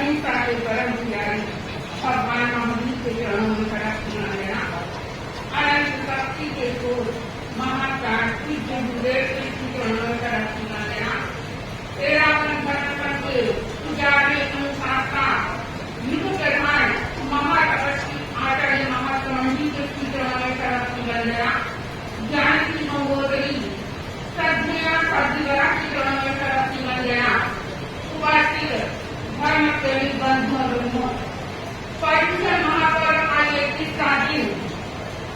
अहिंसा के परम पुजारी भगवान महावीर के चरणों में खड़ा सुना लेना। अनंत शक्ति के कोष महाकाल की गुरुदेव के चरणों में खड़ा सुना लेना। तेरा धर्म करके पुजारी अनुशासना युग प्रधान महातपस्वी आचार्य महात्मा के चरणों में खड़ा सुना लेना। ज्ञान की मंगोदरी सद्या सद्विवरा की चरणों में खड़ा सुना लेना। धर्म प्रेमी बंधुओं पर्यटन महापर्व का ये 21वां दिन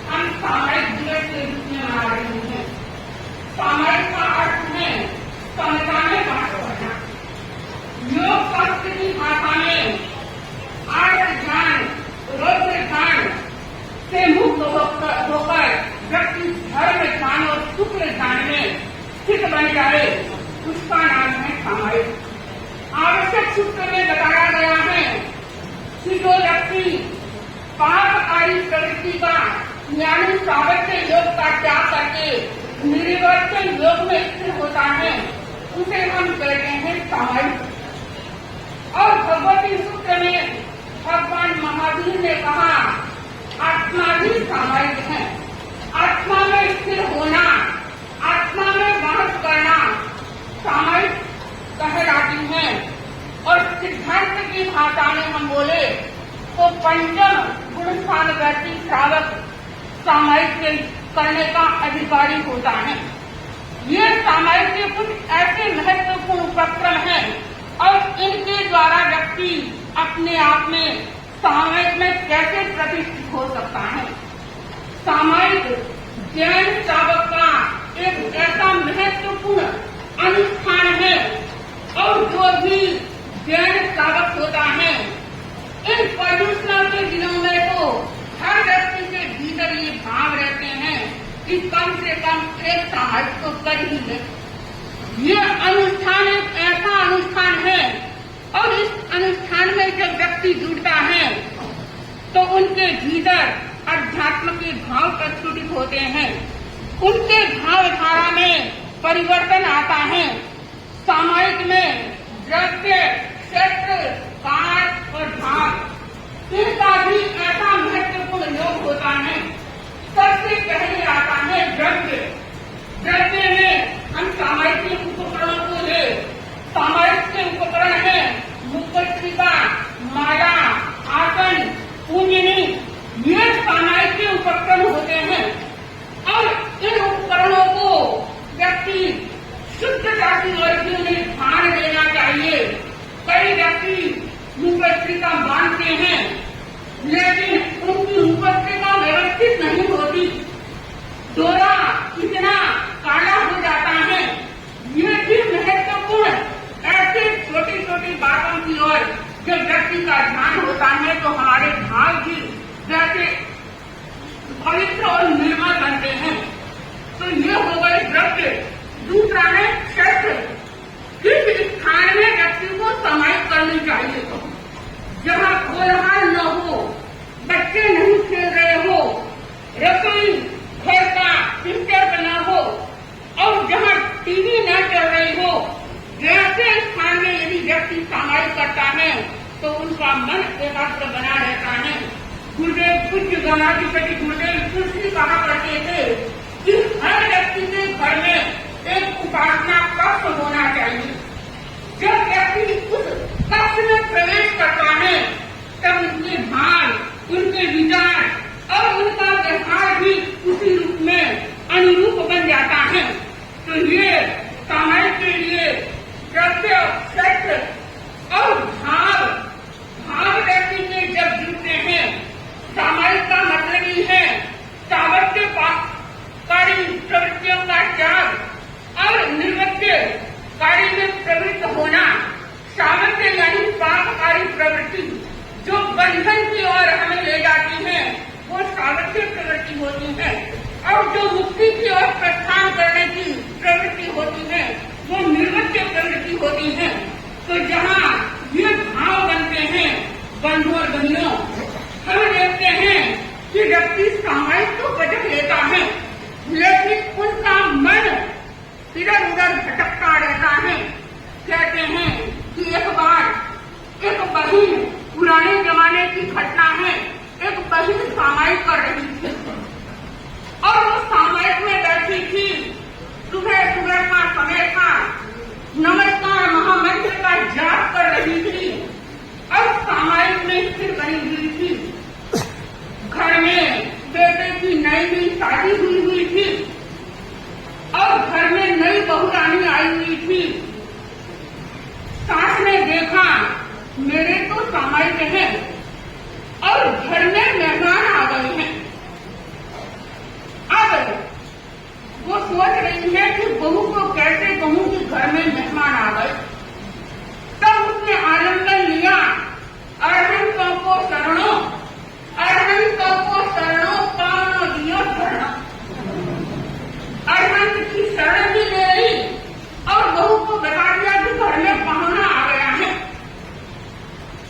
हम सामायिक दिवस के रूप में मना रहे हैं। सामायिक का अर्थ है समता में बांट करना। योग शास्त्र की भाषा में आर्य ज्ञान रौद्र ज्ञान से मुक्त होकर व्यक्ति धर्म ज्ञान और शुक्र ज्ञान में स्थित बन जाए, उसका नाम है सामायिक। आवश्यक सूत्र में बताया गया है कि जो व्यक्ति पापकारी प्रवृत्ति का यानी सावत्य योग का त्याग करके निर्वर्तन योग में स्थिर होता है, उसे हम कहते हैं सामायिक। और भगवती सूत्र में भगवान महावीर ने कहा आत्मा ही सामायिक है। आत्मा में स्थिर होना, आत्मा में वास करना सामायिक कहलाती है। और सिद्धांत की भाषा में हम बोले तो पंचम गुणस्थान व्यक्ति श्रावक सामायिक करने का अधिकारी होता है। ये सामायिक के कुछ ऐसे महत्वपूर्ण उपक्रम हैं और इनके द्वारा व्यक्ति अपने आप में सामायिक में कैसे प्रतिष्ठित हो सकता है। सामायिक जैन श्रावक का एक ऐसा महत्वपूर्ण अनुष्ठान है और जो भी जैन श्रावक होता है, इन पर्युषणा के दिनों में तो हर व्यक्ति के भीतर ये भाव रहते हैं कि कम से कम एक सामायिक तो कर ही ले। ये अनुष्ठान एक ऐसा अनुष्ठान है और इस अनुष्ठान में जब व्यक्ति जुड़ता है तो उनके भीतर अध्यात्म के भाव प्रस्फुटित होते हैं, उनके भावधारा में परिवर्तन आता है। सामायिक में द्रव्य, क्षेत्र, काल और भाव इनका भी ऐसा महत्वपूर्ण योग होता है। सबसे पहले आता है द्रव्य। द्रव्य में हम सामायिक के उपकरणों को ले। सामायिक के उपकरण है मुक्तिका, माला, आसन, पूजनी। ये सामायिक के उपकरण होते हैं और इन उपकरणों को व्यक्ति शुद्धता की ओर में ध्यान देना चाहिए। कई व्यक्ति मुपत्रिका बांधते हैं लेकिन उनकी मुपत्रिका व्यवस्थित नहीं होती, डोरा इतना काला हो जाता है। ये भी महत्वपूर्ण ऐसे छोटी छोटी बातों की ओर जब व्यक्ति का ध्यान होता है तो हमारे भाव भी वैसे पवित्र और निर्मल बनते हैं। तो ये हो गए द्रव्य। दूसरा है क्षेत्र। किस स्थान में व्यक्ति को समाहित करनी चाहिए, जहाँ कोलाहल न हो, बच्चे नहीं खेल रहे हो, रसोई घर का डिस्टर्ब न हो और जहाँ टीवी न चल रही हो, ऐसे स्थान में यदि व्यक्ति समाहित करता है तो उनका मन एकाग्र बना रहता है। गुरुदेव पूज्य गणाधिपति गुरुदेव तुलसी कहा करते थे कि हर व्यक्ति के घर में एक उपासना कक्ष होना चाहिए। जब व्यक्ति उस कक्ष में प्रवेश करता है तब उनके भाव, उनके विचार और उनका व्यवहार भी उसी रूप में अनुरूप बन जाता है। तो ये समाज के लिए द्रव्य, क्षेत्र और भाव व्यक्ति के जब जुड़ते हैं, सामायिक का मतलब ही है सावत्य कारी प्रवृत्तियों का त्याग और निर्वत्य कार्य में प्रवृत्त होना। सावत्य यानी पापकारी प्रवृत्ति जो बंधन की ओर हमें ले जाती है वो सावत्य प्रवृत्ति होती है और जो मुक्ति की ओर प्रस्थान करने की प्रवृत्ति होती है वो निर्वत्य प्रवृत्ति होती है। तो जहाँ ये भाव बनते हैं बंधु और बहनों, हम देखते हैं कि व्यक्ति सामायिक तो भटक लेता है लेकिन उनका मन इधर उधर भटकता रहता है। कहते हैं कि एक बार एक बहिन पुराने जमाने की घटना है। एक बहिन सामायिक कर रही थी और वो सामायिक में बैठी थी। सुबह सुबह का समय था, नमस्कार महामंत्र का जाप कर रही थी और सामायिक में स्थिर बनी हुई थी। घर में बेटे की नई शादी हुई थी और घर में नई बहुरानी आई हुई थी। सास ने देखा मेरे तो सामायिक है और घर में मेहमान आ गए हैं। अब वो सोच रही है कि बहू को कैसे कहूं कि घर में मेहमान आ गए। तब उसने आलिंगन लिया, अरहंत को शरणों, अरहंत को शरणों पावनो दियो शरणों। अरहंत की शरण भी ले ली और बहू को बता दिया कि घर में पाहुना आ गया है।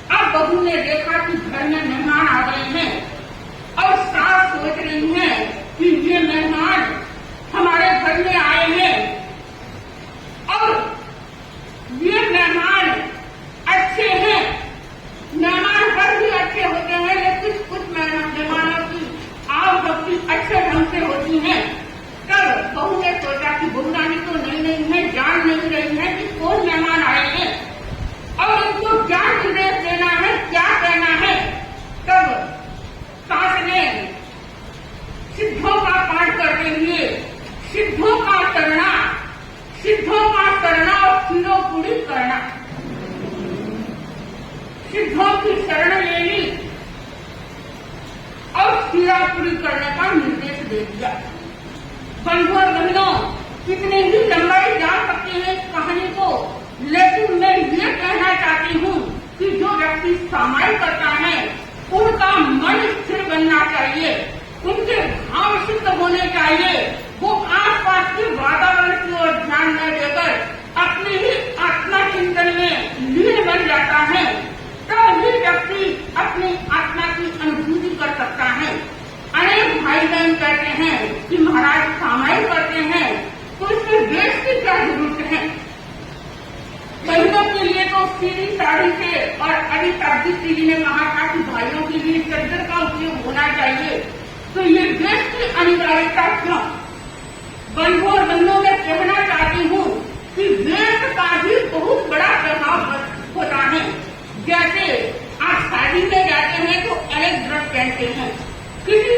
अब बहू ने देखा कि घर में मेहमान आ गए हैं और सास सोच रही है कि ये मेहमान हमारे घर में आए हैं और ये मेहमान अच्छे हैं। मेहमान घर भी अच्छे होते हैं, लेकिन कुछ मेहमानों की आव भक्ति अच्छे ढंग से होती है। तब बहू ने सोचा कि बहुरानी तो नहीं है, जान नहीं रही है कि कौन मेहमान आए हैं और उनको क्या निर्देश देना है, क्या कहना है। तब सास ने सिद्धों का पाठ करते हुए सिद्धों का करना और खीरो पूरी करना, सिद्धों की शरण ले ली और खीरा पूरी करने का निर्देश दे दिया। बंधु और बहनों, कितनी ही लंबाई जा सकती है इस कहानी को, लेकिन मैं ये कहना चाहती हूँ कि जो व्यक्ति सामायिक करता है उनका मन स्थिर बनना चाहिए, उनके भाव शुद्ध होने चाहिए। वो आसपास के वातावरण की ओर ध्यान न देकर अपने ही आत्मा चिंतन में लीन बन जाता है। तब ही व्यक्ति अपनी आत्मा की अनुभूति कर सकता है। अनेक भाई बहन कहते हैं कि महाराज सामायिक करते हैं तो इसमें देश की क्या जरूरत है। बहनों के लिए तो सीधी साड़ी से, और अभी सावित्री जी ने कहा था कि भाइयों के लिए चद्दर का उपयोग होना चाहिए, तो ये देश की अनिवार्यता क्यों। बंधु और बंधुओं में कहना चाहती हूँ कि देश का भी बहुत बड़ा प्रभाव होता है। जैसे आप शादी में जाते हैं तो अलग ड्रेस पहनते हैं, किसी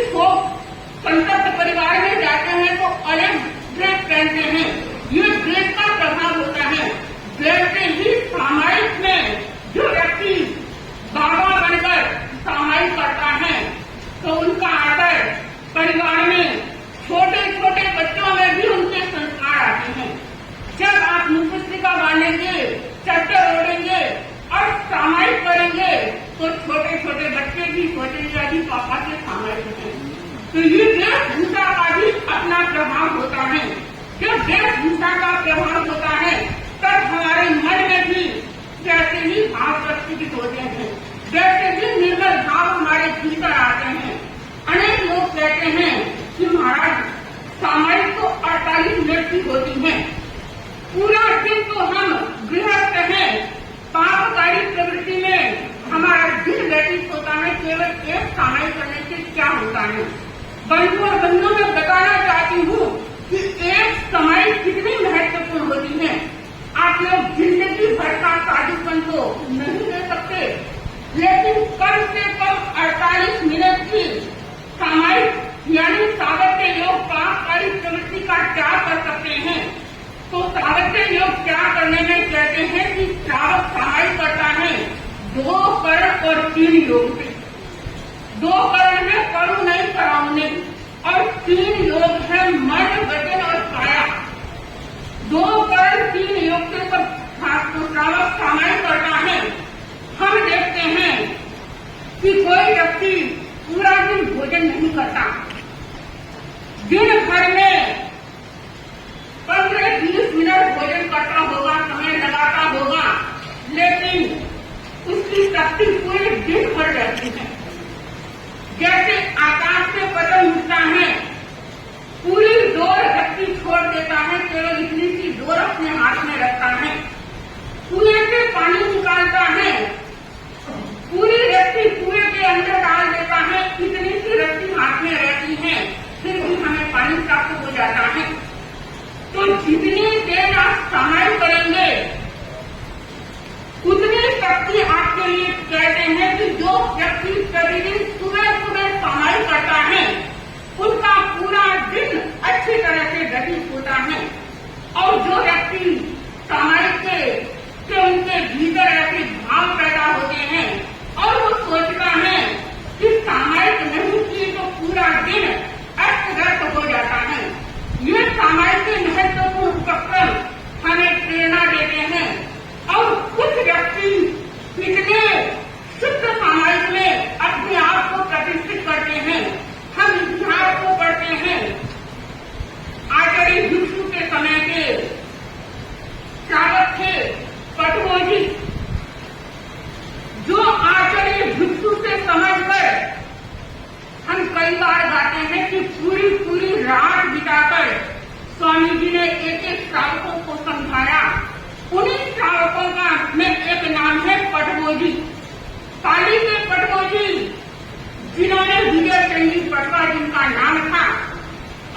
संतप्त परिवार में जाते हैं तो अलग ड्रेस पहनते हैं। ये देश का प्रभाव होता है। वैसे ही सामायिक में जो व्यक्ति बाबा बनकर सामायिक करता है तो उनका आदर परिवार में छोटे छोटे बच्चों में भी उनके संस्कार आते हैं। जब आप मुखस्तिका बांधेंगे, चद्दर ओढ़ेंगे और सामायिक करेंगे तो छोटे छोटे बच्चे भी सोचेंगे अभी पापा के सामायिक हैं। तो ये वेशभूषा का भी अपना प्रभाव होता है। जब वेशभूषा का प्रभाव होता है तब हमारे मन में भी जैसे ही भाव प्रकटित होते हैं, जैसे ही निर्मल भाव हमारे भीतर आते हैं। अनेक लोग कहते हैं कि महाराज सामायिक तो 48 मिनट की होती है, पूरा दिन तो हम गृहस्थ हैं, पापकारी प्रवृत्ति में हमारा दिन व्यतीत होता है। केवल एक सामायिक करने से क्या होता है। बंधु और बंधुओं में बताना चाहती हूँ कि एक सामायिक कितनी महत्वपूर्ण होती है। आप लोग जिंदगी भर का साधुपन तो नहीं ले सकते, लेकिन कम से कम 48 मिनट की सामायिक यानी सावत्य योग पापकारी प्रवृत्ति का त्याग कर सकते हैं। तो सावत्य योग त्याग करने में कहते हैं कि श्रावक सामायिक करता है 2 कर्ण और 3 योग से। 2 कर्ण है करू नहीं कराउने और 3 योग है मन वचन और काया। 2 कर्ण 3 योग से सब श्रावक सामायिक करता है। हम देखते हैं कि कोई व्यक्ति पूरा दिन भोजन नहीं करता, दिन भर में 15-20 मिनट भोजन करता होगा, समय लगाता होगा, लेकिन उसकी शक्ति पूरे दिन भर रहती है। जैसे आकाश से पतंग उठता है, पूरी डोर व्यक्ति छोड़ देता है, केवल इतनी सी डोर अपने हाथ में रखता है, कुएं से पानी निकालता है, व्यक्ति प्रतिदिन सुबह सुबह सामायिक करता है उनका पूरा दिन अच्छी तरह से व्यतीत होता है। और जो व्यक्ति सामायिक के उनके भीतर ऐसे भाव पैदा होते हैं और वो सोचता है कि सामायिक नहीं की तो पूरा दिन अस्त व्यस्त हो जाता है। ये सामायिक के महत्वपूर्ण उपक्रम हमें प्रेरणा देते हैं। और कुछ व्यक्ति इतने शुद्ध सामायिक में अपने आप को प्रतिष्ठित करते हैं। हम इतिहास को पढ़ते हैं। आचार्य भिक्षु के समय के चालक थे पटमोजी, जो आचार्य भिक्षु से समझकर हम कई बार गाते हैं कि पूरी पूरी रात बिताकर स्वामी जी ने एक एक श्रावकों को समझाया। उन्हीं श्रावकों का में एक नाम है पटमोजी, पाली के पटमोजी, जिन्होंने विजय चंडी पटवा जिनका नाम था।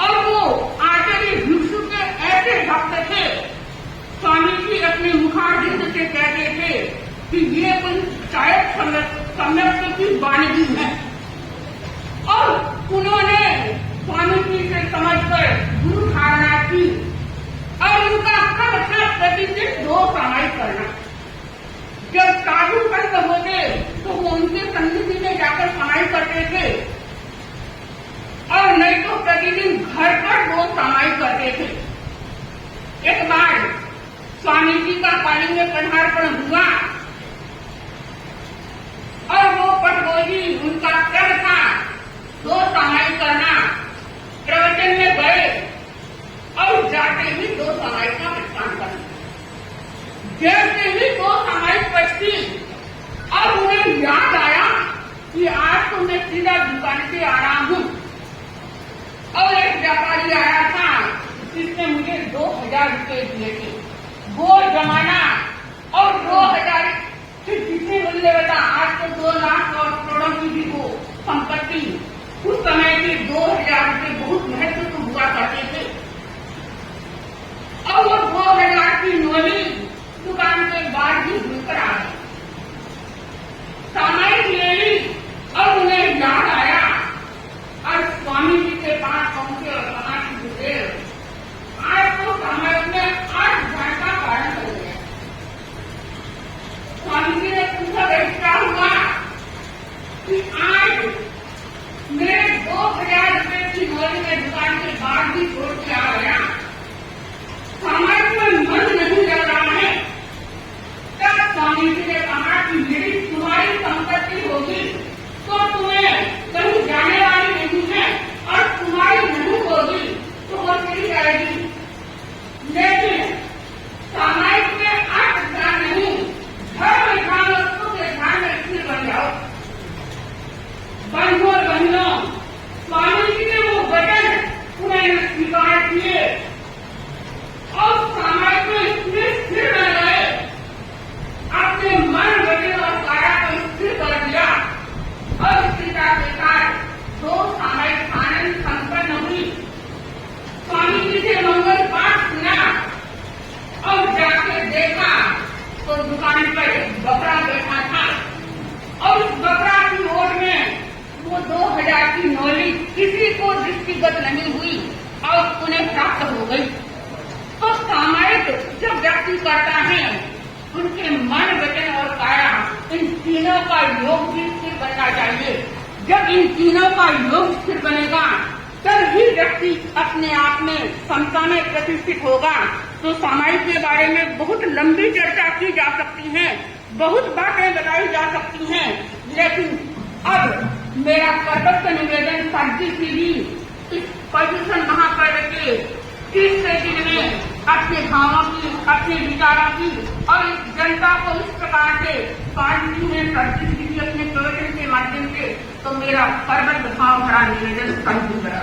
और वो आचार्य भिक्षु के ऐसे भक्त थे, स्वामी जी अपने मुखारबिंद से कहते थे कि ये कोई शायद सम्यक की वाणी है। और उन्होंने स्वामी जी से समझकर गुरु धारणा की और उनका कब था प्रतिदिन 2 सामायिक करना। जब साधु संत होते तो वो उनके सन्निधि में जाकर सामायिक करते थे और नहीं तो प्रतिदिन घर पर 2 सामायिक करते थे। एक बार स्वामी जी का पानी में पधार्पण हुआ और वो पटगोजी उनका क्रम था 2 सामायिक करना। प्रवचन में गए और जाते ही 2 सामायिक का प्रस्थान करना। जैसे ही 2 सामायिक बचती और उन्हें याद आया कि आज तो मैं सीधा दुकान से आ रहा हूँ। और एक व्यापारी आया था जिसने मुझे 2000 रुपये दिए थे। वो जमाना और 2000 से कितने मूल्य बता, आज तो 2 लाख और करोड़ों की भी वो संपत्ति। उस समय के 2000 रुपये बहुत महत्व हुआ करते थे। और वो 2000 की नोली दुकान के बाद ही घूमकर आ गई, सामायिक ले ली और उन्हें याद आया और स्वामी जी के पास पहुंचे और कहा कि गुरुदेव, आज तो सामायिक में 8,000 का कारण हो गया। स्वामी जी ने पूछा क्या हुआ कि आज मेरे 2000 रुपये की नोली में दुकान के बाद भी छोड़ के आ गया, सामायिक में मन नहीं लग रहा है। तब स्वामी जी ने कहा कि मेरी तुम्हारी संपत्ति होगी तो तुम्हें कहीं जाने वाली नहीं है और तुम्हारी नहीं होगी तो वो चली जाएगी। लेकिन सामायिक में 8,000 नहीं, धर्म ध्यान वस्तु के ध्यान में स्थिर बन जाओ। बंधु और बहनों, स्वामी जी ने वो वचन उन्हें स्वीकार किए और सामायिक में इतने स्थिर बन गए, अपने मन वचन और काया को स्थिर कर दिया और स्थिरता के साथ 2 सामायिक आनंद संपन्न हुई। स्वामी जी से मंगल पाठ सुना और जाके देखा तो दुकान पर एक बकरा बैठा था और उस बकरा की ओर में वो 2000 की नोली किसी को दृष्टिगत नहीं हुई और उन्हें प्राप्त हो गई। तो सामायिक जब व्यक्ति करता है, उनके मन वचन और काया इन तीनों का योग भी स्थिर बनना चाहिए। जब इन तीनों का योग स्थिर बनेगा तब ही व्यक्ति अपने आप में समता में प्रतिष्ठित होगा। तो सामायिक के बारे में बहुत लंबी चर्चा की जा सकती है, बहुत बातें बताई जा सकती हैं, लेकिन अब मेरा कर्तव्य निवेदन साध्वी सीधी इस पर्युषण महापर्व के 30वें दिन में अपने भावों की, अपने विचारों की और इस जनता को इस प्रकार से पार्टी में साध्वी सीधी अपने प्रवचन के माध्यम से तो मेरा सर्वत्र भाव भरा निवेदन साध्वी करा।